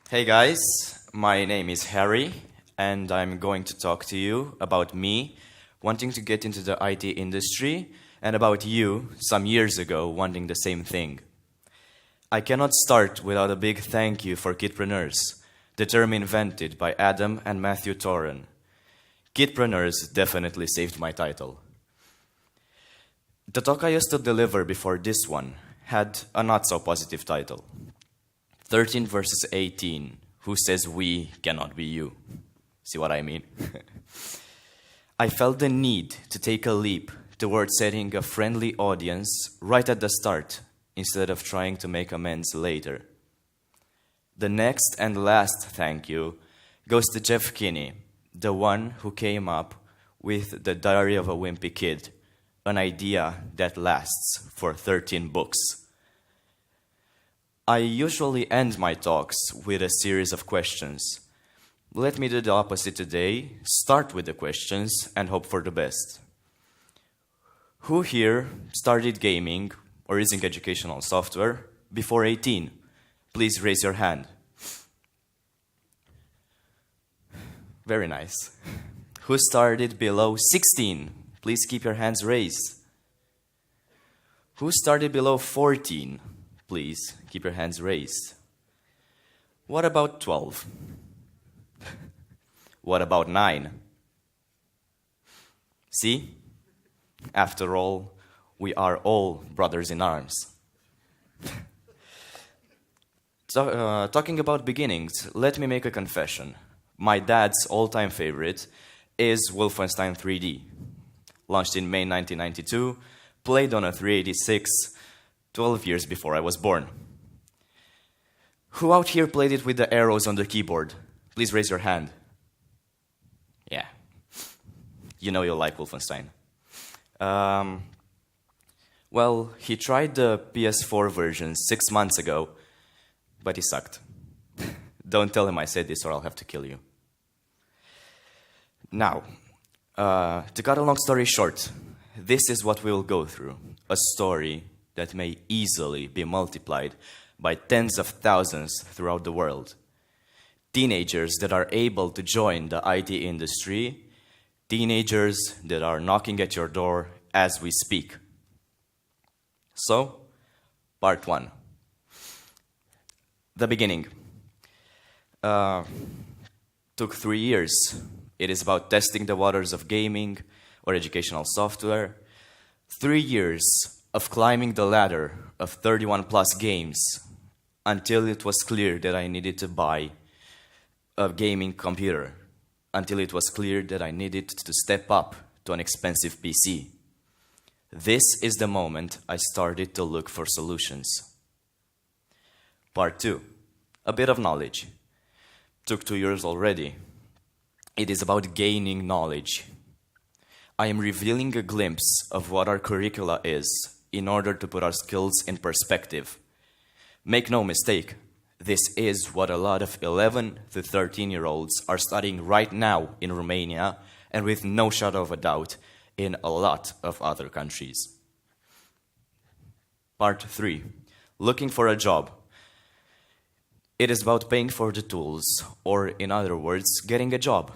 Hey guys, my name is Harry, and I'm going to talk to you about me wanting to get into the IT industry and about you, some years ago, wanting the same thing. I cannot start without a big thank you for kidpreneurs, the term invented by Adam and Matthew Toren. Kidpreneurs definitely saved my title. The talk I used to deliver before this one had a not-so-positive title. 13 versus 18, who says we cannot be you? See what I mean? I felt the need to take a leap towards setting a friendly audience right at the start, instead of trying to make amends later. The next and last thank you goes to Jeff Kinney, the one who came up with The Diary of a Wimpy Kid, an idea that lasts for 13 books. I usually end my talks with a series of questions. Let me do the opposite today, start with the questions and hope for the best. Who here started gaming or using educational software before 18? Please raise your hand. Very nice. Who started below 16? Please keep your hands raised. Who started below 14? Please keep your hands raised. What about 12? What about 9? See? After all, we are all brothers in arms. Talking about beginnings, let me make a confession. My dad's all-time favorite is Wolfenstein 3D. Launched in May 1992, played on a 386, 12 years before I was born. Who out here played it with the arrows on the keyboard? Please raise your hand. Yeah. You know you'll like Wolfenstein. Well, he tried the PS4 version 6 months ago, but he sucked. Don't tell him I said this or I'll have to kill you. Now, to cut a long story short, this is what we will go through. A story that may easily be multiplied by tens of thousands throughout the world. Teenagers that are able to join the IT industry, teenagers that are knocking at your door as we speak. So, part 1. The beginning. Took 3 years. It is about testing the waters of gaming or educational software. 3 years of climbing the ladder of 31 plus games until it was clear that I needed to buy a gaming computer, until it was clear that I needed to step up to an expensive PC. This is the moment I started to look for solutions. Part 2. A bit of knowledge. Took 2 years already. It is about gaining knowledge. I am revealing a glimpse of what our curricula is in order to put our skills in perspective. Make no mistake, this is what a lot of 11 to 13-year-olds are studying right now in Romania and with no shadow of a doubt in a lot of other countries. Part 3. Looking for a job. It is about paying for the tools, or in other words, getting a job.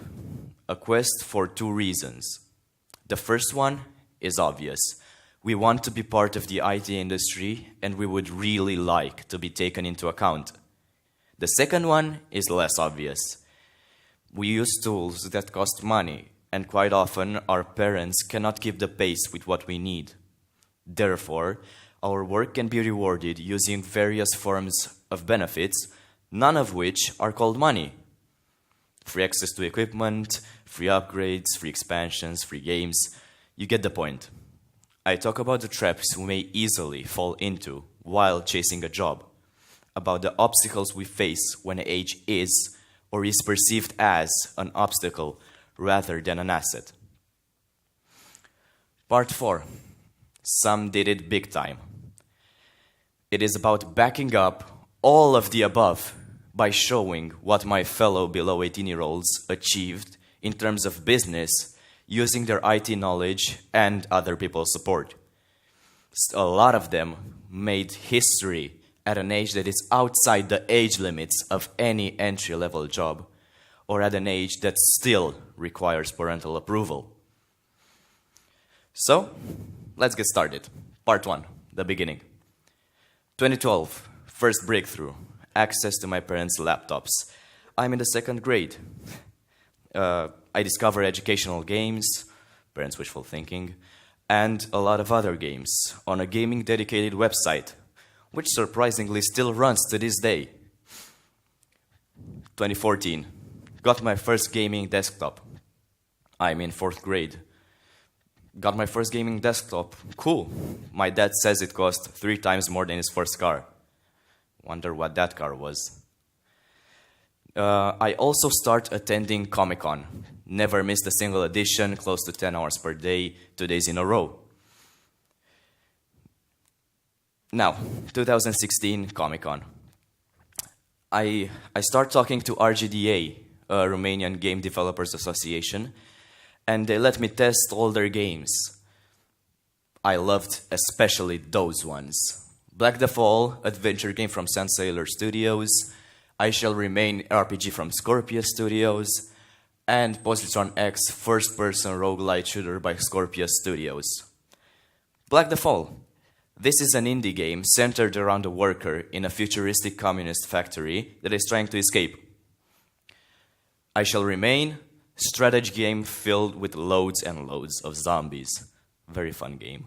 A quest for 2 reasons. The first one is obvious. We want to be part of the IT industry and we would really like to be taken into account. The second one is less obvious. We use tools that cost money and quite often our parents cannot keep the pace with what we need. Therefore, our work can be rewarded using various forms of benefits, none of which are called money. Free access to equipment, free upgrades, free expansions, free games. You get the point. I talk about the traps we may easily fall into while chasing a job, about the obstacles we face when age is or is perceived as an obstacle rather than an asset. Part 4. Some did it big time. It is about backing up all of the above by showing what my fellow below 18-year-olds achieved in terms of business using their IT knowledge and other people's support. A lot of them made history at an age that is outside the age limits of any entry-level job, or at an age that still requires parental approval. So, let's get started. Part 1, the beginning. 2012, first breakthrough, access to my parents' laptops. I'm in the 2nd grade. I discover educational games, parents' wishful thinking, and a lot of other games on a gaming-dedicated website, which surprisingly still runs to this day. 2014, got my first gaming desktop. I'm in 4th grade. Got my first gaming desktop. Cool. My dad says it cost 3 times more than his first car. Wonder what that car was. I also start attending Comic-Con. Never missed a single edition, close to 10 hours per day, 2 days in a row. Now, 2016 Comic-Con. I start talking to RGDA, a Romanian Game Developers Association, and they let me test all their games. I loved especially those ones. Black the Fall, adventure game from Sun Sailor Studios, I Shall Remain RPG from Scorpio Studios, and Positron X, first-person roguelite shooter by Scorpio Studios. Black the Fall. This is an indie game centered around a worker in a futuristic communist factory that is trying to escape. I Shall Remain, strategy game filled with loads and loads of zombies. Very fun game.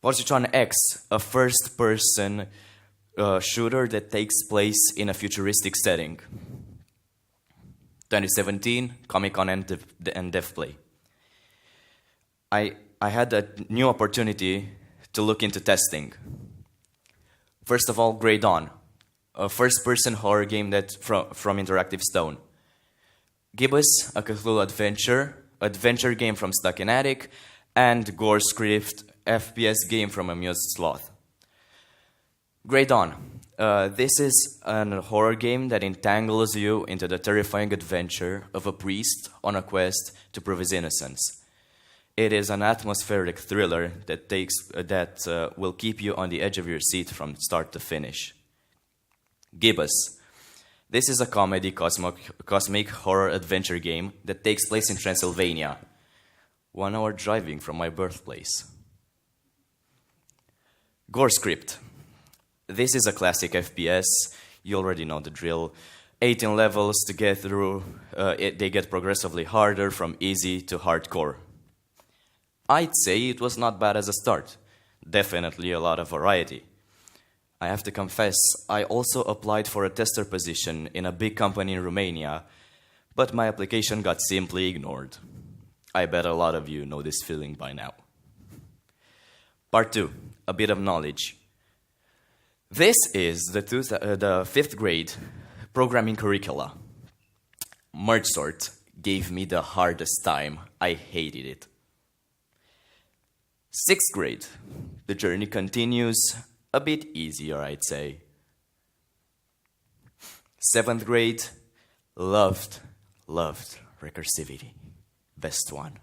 Positron X, a first-person shooter that takes place in a futuristic setting. 2017, Comic-Con and DevPlay. I had a new opportunity to look into testing. First of all, Grey Dawn, a first-person horror game that from Interactive Stone. Gibbous, a Cthulhu adventure game from Stuck in Attic, and Gore Script, FPS game from Amused Sloth. Grey Dawn. This is a horror game that entangles you into the terrifying adventure of a priest on a quest to prove his innocence. It is an atmospheric thriller that will keep you on the edge of your seat from start to finish. Gibbous. This is a comedy cosmic horror adventure game that takes place in Transylvania, 1 hour driving from my birthplace. Gore Script. This is a classic FPS. You already know the drill. 18 levels to get through. They get progressively harder from easy to hardcore. I'd say it was not bad as a start. Definitely a lot of variety. I have to confess, I also applied for a tester position in a big company in Romania, but my application got simply ignored. I bet a lot of you know this feeling by now. Part 2, a bit of knowledge. This is the 5th grade programming curricula. Merge sort gave me the hardest time. I hated it. 6th grade, the journey continues, a bit easier, I'd say. 7th grade, loved recursivity. Best one.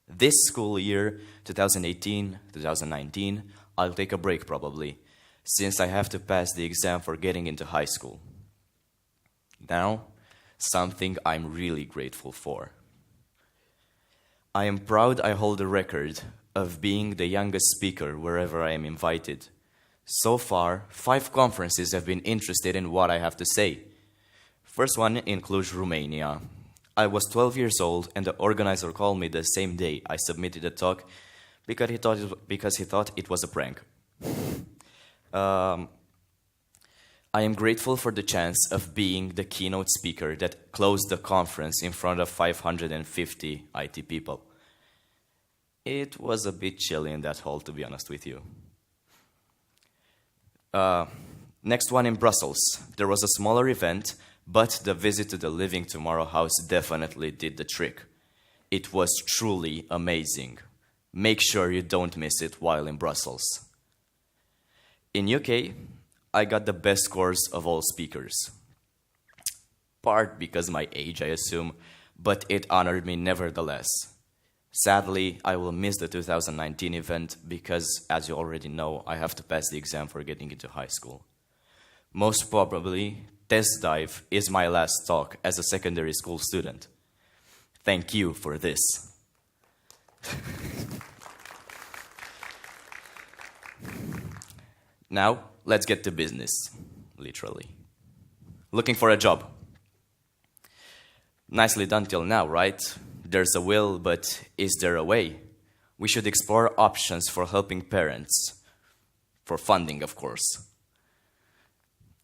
This school year, 2018-2019, I'll take a break probably, since I have to pass the exam for getting into high school. Now, something I'm really grateful for. I am proud I hold the record of being the youngest speaker wherever I am invited. So far, 5 conferences have been interested in what I have to say. First one in Cluj, Romania. I was 12 years old and the organizer called me the same day I submitted a talk because he thought it was a prank. I am grateful for the chance of being the keynote speaker that closed the conference in front of 550 IT people. It was a bit chilly in that hall, to be honest with you. Next one in Brussels. There was a smaller event, but the visit to the Living Tomorrow house definitely did the trick. It was truly amazing. Make sure you don't miss it while in Brussels. In UK, I got the best scores of all speakers. Part because my age, I assume, but it honored me nevertheless. Sadly, I will miss the 2019 event because, as you already know, I have to pass the exam for getting into high school. Most probably, TestDive is my last talk as a secondary school student. Thank you for this. Now, let's get to business, literally. Looking for a job. Nicely done till now, right? There's a will, but is there a way? We should explore options for helping parents. For funding, of course.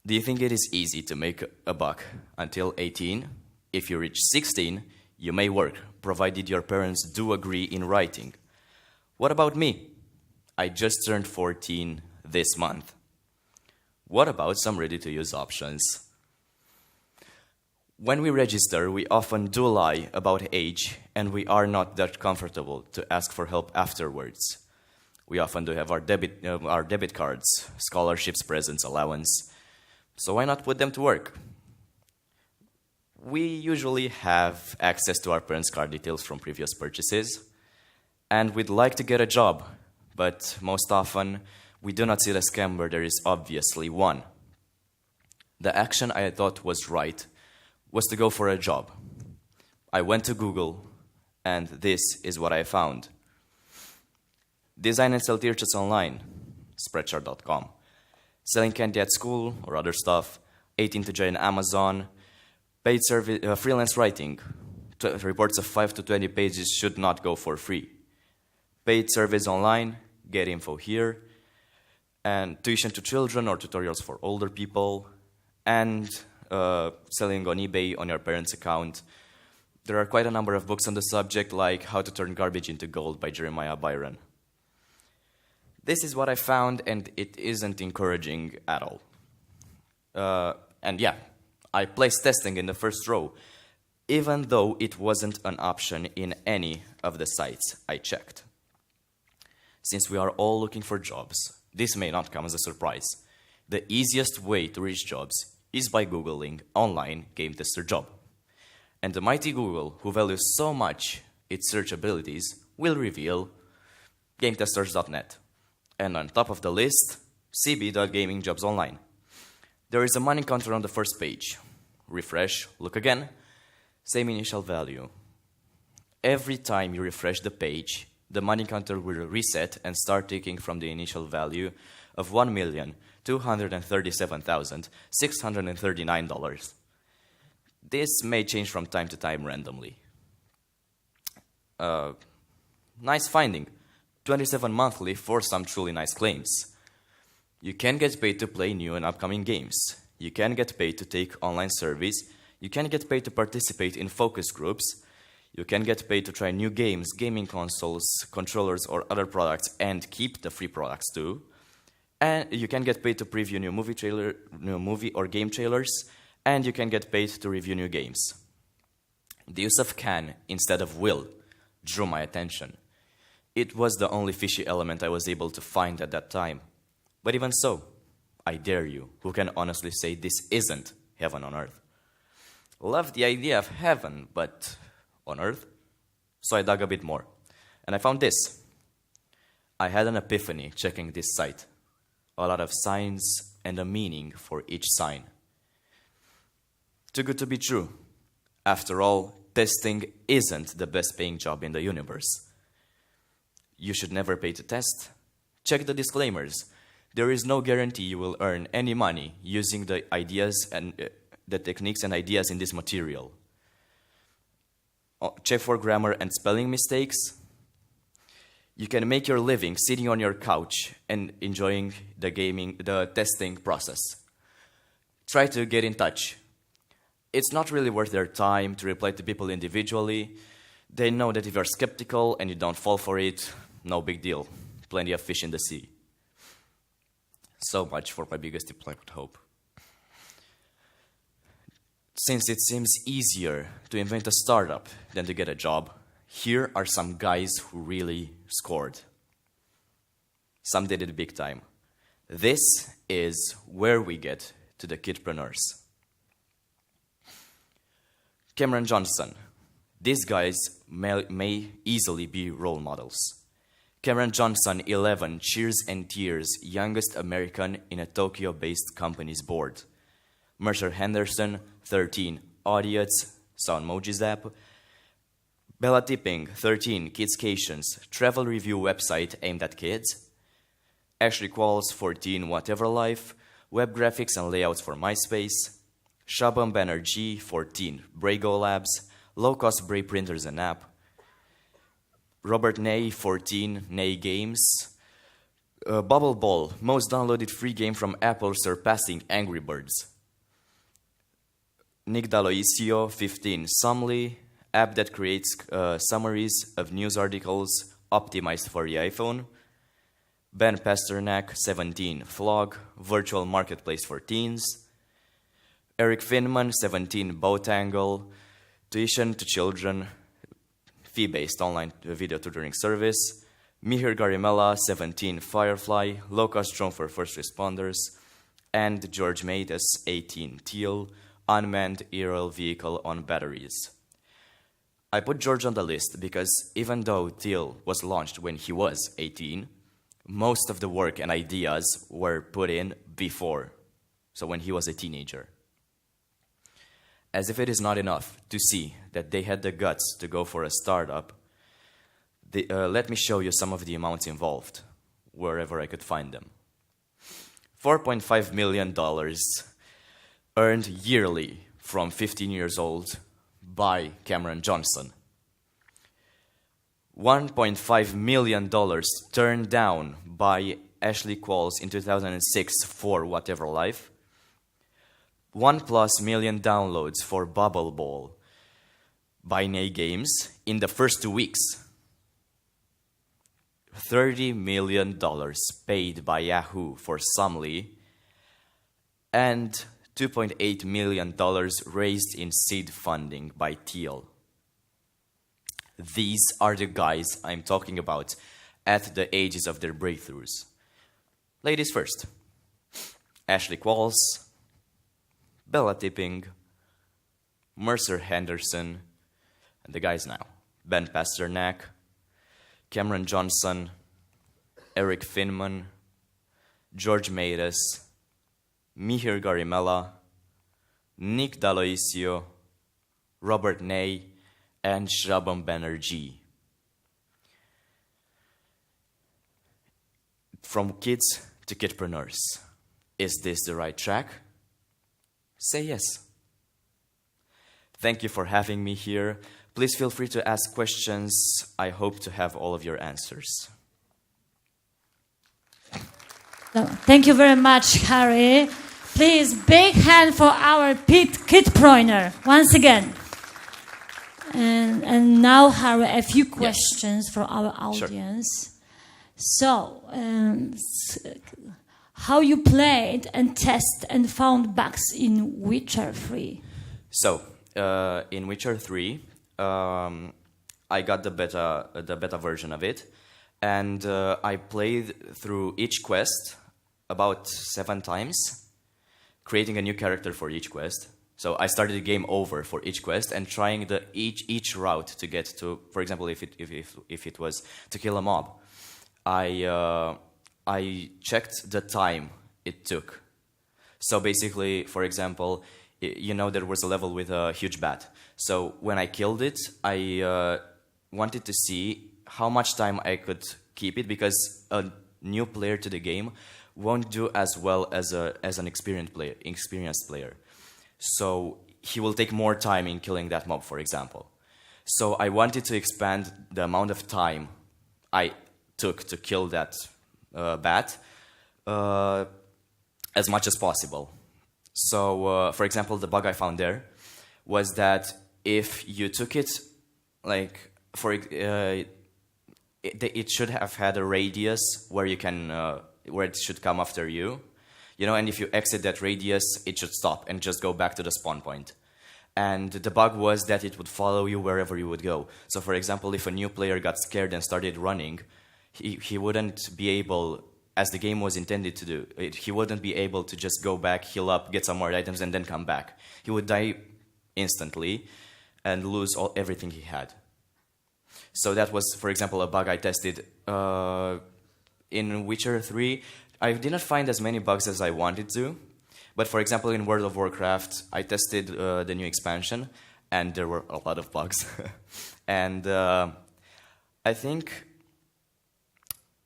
Do you think it is easy to make a buck until 18? If you reach 16, you may work, provided your parents do agree in writing. What about me? I just turned 14 this month. What about some ready-to-use options? When we register, we often do lie about age, and we are not that comfortable to ask for help afterwards. We often do have our debit cards, scholarships, presents, allowance. So why not put them to work? We usually have access to our parents' card details from previous purchases, and we'd like to get a job, but most often we do not see the scam where there is obviously one. The action I thought was right was to go for a job. I went to Google, and this is what I found. Design and sell t-shirts online, spreadshirt.com. Selling candy at school or other stuff, 18 to join Amazon. Paid service, freelance writing. Reports of 5 to 20 pages should not go for free. Paid service online, get info here. And tuition to children or tutorials for older people. And selling on eBay on your parents' account. There are quite a number of books on the subject, like How to Turn Garbage into Gold by Jeremiah Byron. This is what I found, and it isn't encouraging at all. And yeah, I placed testing in the first row, even though it wasn't an option in any of the sites I checked. Since we are all looking for jobs, this may not come as a surprise. The easiest way to reach jobs is by Googling online game tester job. And the mighty Google, who values so much its search abilities, will reveal gametesters.net. And on top of the list, cb.gamingjobsonline. There is a money counter on the first page. Refresh, look again, same initial value. Every time you refresh the page, the money counter will reset and start ticking from the initial value of $1,237,639. This may change from time to time randomly. Nice finding. 27 monthly for some truly nice claims. You can get paid to play new and upcoming games. You can get paid to take online surveys. You can get paid to participate in focus groups. You can get paid to try new games, gaming consoles, controllers, or other products, and keep the free products too. And you can get paid to preview new movie or game trailers, and you can get paid to review new games. The use of can instead of will drew my attention. It was the only fishy element I was able to find at that time. But even so, I dare you, who can honestly say this isn't heaven on earth. Love the idea of heaven, but on earth? So I dug a bit more, and I found this. I had an epiphany checking this site. A lot of signs and a meaning for each sign. Too good to be true. After all, testing isn't the best paying job in the universe. You should never pay to test. Check the disclaimers. There is no guarantee you will earn any money using the ideas and the techniques and ideas in this material. Check for grammar and spelling mistakes. You can make your living sitting on your couch and enjoying the testing process. Try to get in touch. It's not really worth their time to reply to people individually. They know that if you're skeptical and you don't fall for it, no big deal. Plenty of fish in the sea. So much for my biggest employment hope. Since it seems easier to invent a startup than to get a job, here are some guys who really scored. Some did it big time. This is where we get to the kidpreneurs. Cameron Johnson, These guys may easily be role models. Cameron Johnson, 11, cheers and tears, youngest American in a Tokyo-based company's board. Mercer Henderson, 13, audience, Soundmojis app. Bella Tipping, 13, Kidscations, travel review website aimed at kids. Ashley Qualls, 14, Whatever Life, web graphics and layouts for MySpace. Shabam Banerjee, 14, Brago Labs, low-cost Bray printers and app. Robert Ney, 14, Ney Games. Bubble Ball, most downloaded free game from Apple surpassing Angry Birds. Nick D'Aloisio, 15, Sumly, app that creates summaries of news articles optimized for the iPhone. Ben Pasternak, 17, Flog, virtual marketplace for teens. Eric Finman, 17, Boatangle, tuition to children, fee-based online video tutoring service. Mihir Garimella, 17, Firefly, low-cost drone for first responders. And George Matus, 18, Teal, unmanned aerial vehicle on batteries. I put George on the list because even though Teal was launched when he was 18, most of the work and ideas were put in before, so when he was a teenager. As if it is not enough to see that they had the guts to go for a startup, let me show you some of the amounts involved, wherever I could find them. $4.5 million earned yearly from 15 years old by Cameron Johnson. $1.5 million turned down by Ashley Qualls in 2006 for Whatever Life. $1+ million downloads for Bubble Ball by Ney Games in the first 2 weeks. $30 million paid by Yahoo for Sumly, and $2.8 million raised in seed funding by Teal. These are the guys I'm talking about at the ages of their breakthroughs. Ladies first. Ashley Qualls, Bella Tipping, Mercer Henderson, and the guys now. Ben Pasternak, Cameron Johnson, Eric Finman, George Matus, Mihir Garimella, Nick D'Aloisio, Robert Ney, and Shabam Banerjee. From kids to kidpreneurs. Is this the right track? Say yes. Thank you for having me here. Please feel free to ask questions. I hope to have all of your answers. Thank you very much, Harry. Please, big hand for our kidpreneur once again. And now, Harry, a few questions for our audience. Sure. So, how you played and tested and found bugs in Witcher 3? So, in Witcher 3, I got the beta version of it, and I played through each quest about 7 times, creating a new character for each quest. So I started the game over for each quest and trying each route to get to. For example, if it was to kill a mob, I checked the time it took. So basically, for example, there was a level with a huge bat. So when I killed it, I wanted to see how much time I could keep it, because a new player to the game won't do as well as an experienced player. So he will take more time in killing that mob, for example. So I wanted to expand the amount of time I took to kill that bat as much as possible. So, for example, the bug I found there was that if you took it, like, it should have had a radius where you can, where it should come after you. And if you exit that radius, it should stop and just go back to the spawn point. And the bug was that it would follow you wherever you would go. So, for example, if a new player got scared and started running, he wouldn't be able, as the game was intended to do, he wouldn't be able to just go back, heal up, get some more items, and then come back. He would die instantly. and lose everything he had. So that was, for example, a bug I tested in Witcher 3. I didn't find as many bugs as I wanted to, but for example, in World of Warcraft, I tested the new expansion, and there were a lot of bugs. And I think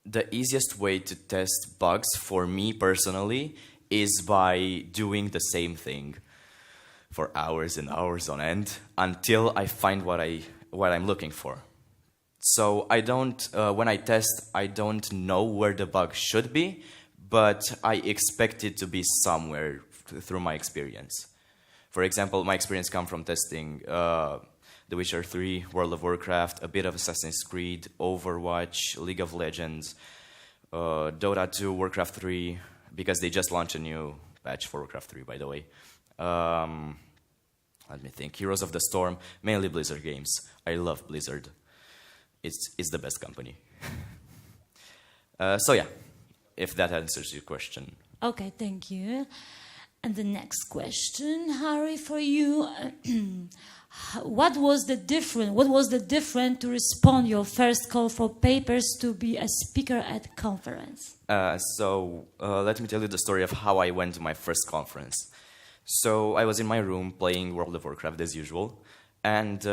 the easiest way to test bugs for me personally is by doing the same thing for hours and hours on end until I find what I'm looking for. So I don't, when I test, I don't know where the bug should be, but I expect it to be somewhere through my experience. For example, my experience comes from testing The Witcher 3, World of Warcraft, a bit of Assassin's Creed, Overwatch, League of Legends, Dota 2, Warcraft 3, because they just launched a new patch for Warcraft 3, by the way. Let me think. Heroes of the Storm, mainly Blizzard games. I love Blizzard. It's the best company. So yeah, if that answers your question. Okay, thank you. And the next question, Harry, for you. What was the difference to respond your first call for papers to be a speaker at conference? Let me tell you the story of how I went to my first conference. So I was in my room playing World of Warcraft as usual, and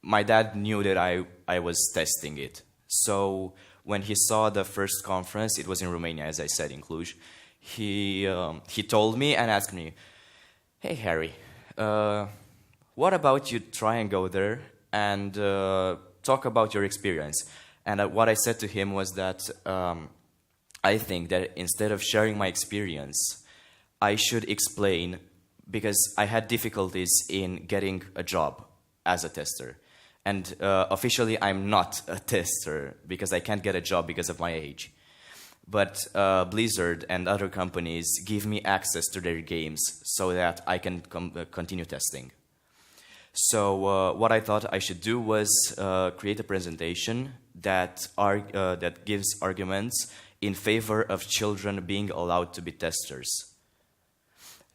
my dad knew that I was testing it. So when he saw the first conference, it was in Romania, as I said, in Cluj, he told me and asked me, "Hey, Harry, what about you try and go there and talk about your experience?" And what I said to him was that I think that instead of sharing my experience, I should explain, because I had difficulties in getting a job as a tester. And officially, I'm not a tester because I can't get a job because of my age. But Blizzard and other companies give me access to their games so that I can continue testing. So what I thought I should do was create a presentation that gives arguments in favor of children being allowed to be testers.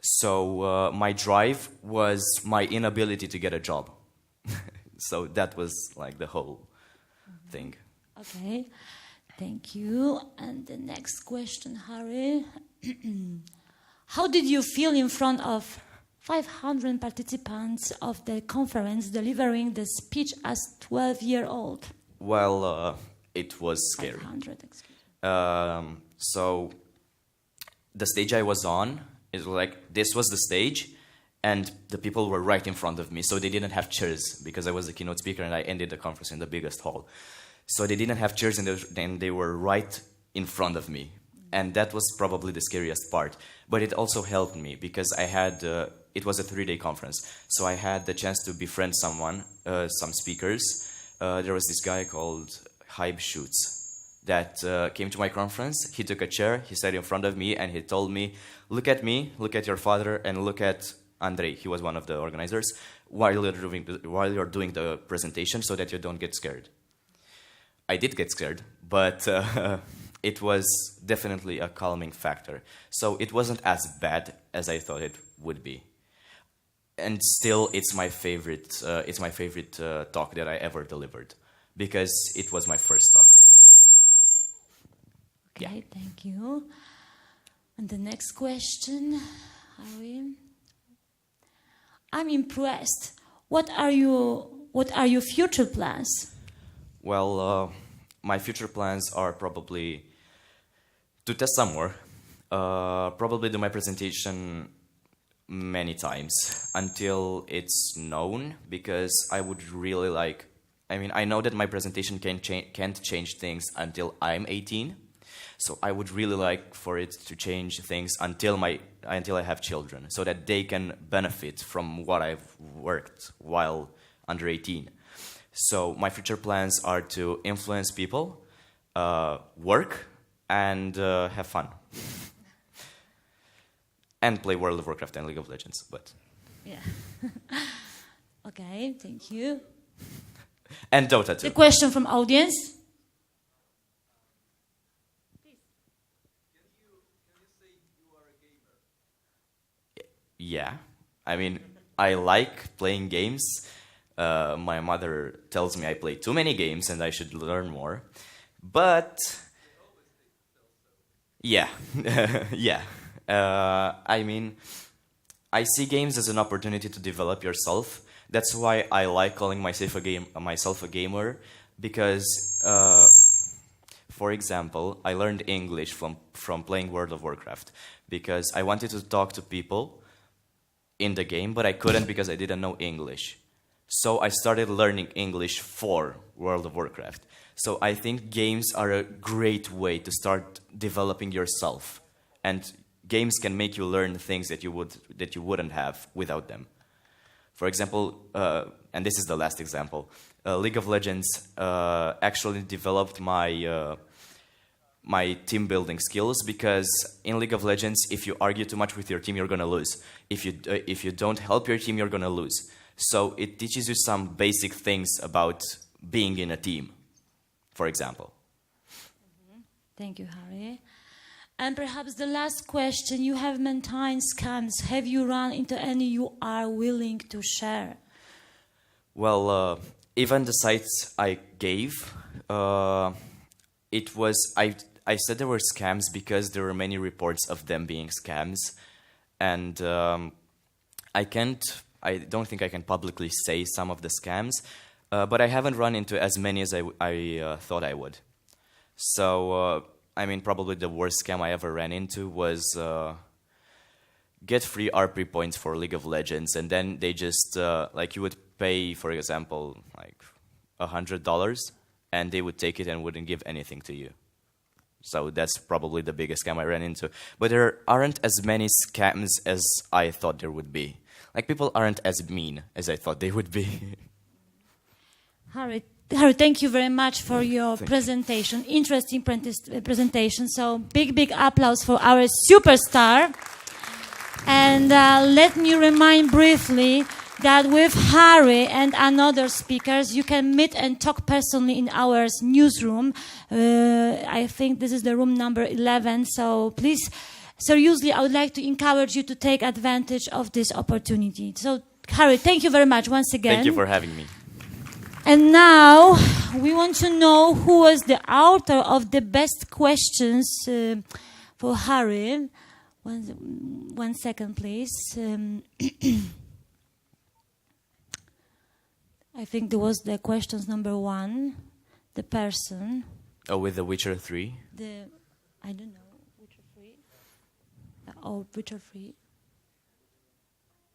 So my drive was my inability to get a job. So that was like the whole thing. Okay, thank you. And the next question, Harry. How did you feel in front of 500 participants of the conference delivering the speech as 12-year-old? Well, it was scary. 500, excuse me. So the stage I was on, it was like, this was the stage, and the people were right in front of me, so they didn't have chairs, because I was the keynote speaker and I ended the conference in the biggest hall. So they didn't have chairs, and they were right in front of me. And that was probably the scariest part. But it also helped me, because I had, it was a 3-day conference, so I had the chance to befriend someone, some speakers. There was this guy called Hybe Schutz that came to my conference. He took a chair, he sat in front of me, and he told me, look at me, look at your father, and look at Andrei. He was one of the organizers, while you're doing the presentation, so that you don't get scared. I did get scared, but it was definitely a calming factor. So it wasn't as bad as I thought it would be. And still, it's my favorite talk that I ever delivered, because it was my first talk. Okay, Yeah. thank you. And the next question, Harry. I'm impressed. What are your future plans? Well, my future plans are probably to test some more, probably do my presentation many times until it's known, because I would really like, I know that my presentation can't change things until I'm 18, so I would really like for it to change things until I have children, so that they can benefit from what I've worked while under 18. So my future plans are to influence people, work, and have fun. And play World of Warcraft and League of Legends, but... Yeah. Okay, thank you. And Dota 2. The question from audience. Can you say you are a gamer? Yeah. I like playing games. My mother tells me I play too many games and I should learn more. But yeah, yeah. I mean, I see games as an opportunity to develop yourself. That's why I like calling myself a gamer, because, for example, I learned English from playing World of Warcraft, because I wanted to talk to people in the game, but I couldn't because I didn't know English. So I started learning English for World of Warcraft. So I think games are a great way to start developing yourself, and games can make you learn things that you wouldn't have without them. For example, and this is the last example, League of Legends actually developed my my team building skills, because in League of Legends, if you argue too much with your team, you're gonna lose. If you don't help your team, you're gonna lose. So it teaches you some basic things about being in a team, for example. Thank you, Harry. And perhaps the last question, you have maintained scams. Have you run into any you are willing to share? Well, even the sites I gave, I said there were scams because there were many reports of them being scams. And I don't think I can publicly say some of the scams, but I haven't run into as many as I thought I would. So, I mean, probably the worst scam I ever ran into was get free RP points for League of Legends, and then they just, like, you would pay, for example, like $100, and they would take it and wouldn't give anything to you. So that's probably the biggest scam I ran into. But there aren't as many scams as I thought there would be. Like, people aren't as mean as I thought they would be. Harry, thank you very much for your presentation. Interesting presentation. So big applause for our superstar. And let me remind briefly that with Harry and another speakers, you can meet and talk personally in our newsroom. I think this is the room number 11. So please, seriously, I would like to encourage you to take advantage of this opportunity. So, Harry, thank you very much once again. Thank you for having me. And now we want to know who was the author of the best questions for Harry. One second, please. I think there was the questions number 1, the person. Oh, with The Witcher 3? I don't know, Witcher 3? Oh, Witcher 3.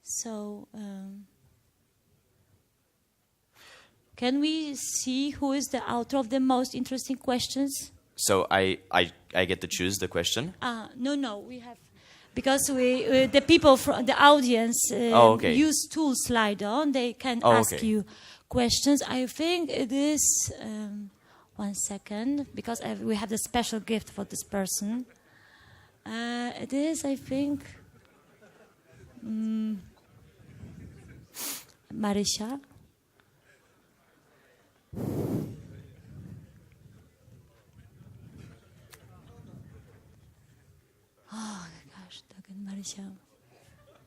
So, can we see who is the author of the most interesting questions? So I get to choose the question? No, we have, because the people from the audience use tool Slido, they can ask you questions. I think it is, one second, because we have the special gift for this person. It is, I think, Marysia. Oh gosh, Marysia.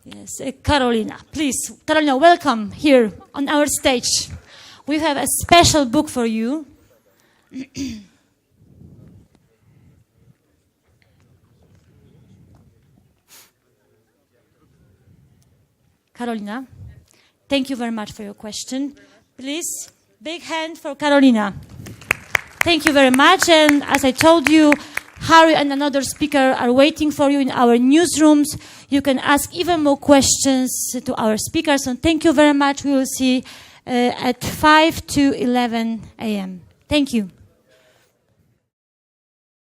Yes, Carolina, please. Carolina, welcome here on our stage. We have a special book for you. Carolina, thank you very much for your question. Please, big hand for Carolina. Thank you very much. And as I told you, Harry and another speaker are waiting for you in our newsrooms. You can ask even more questions to our speakers. And thank you very much. We will see at 5 to 11 a.m. Thank you.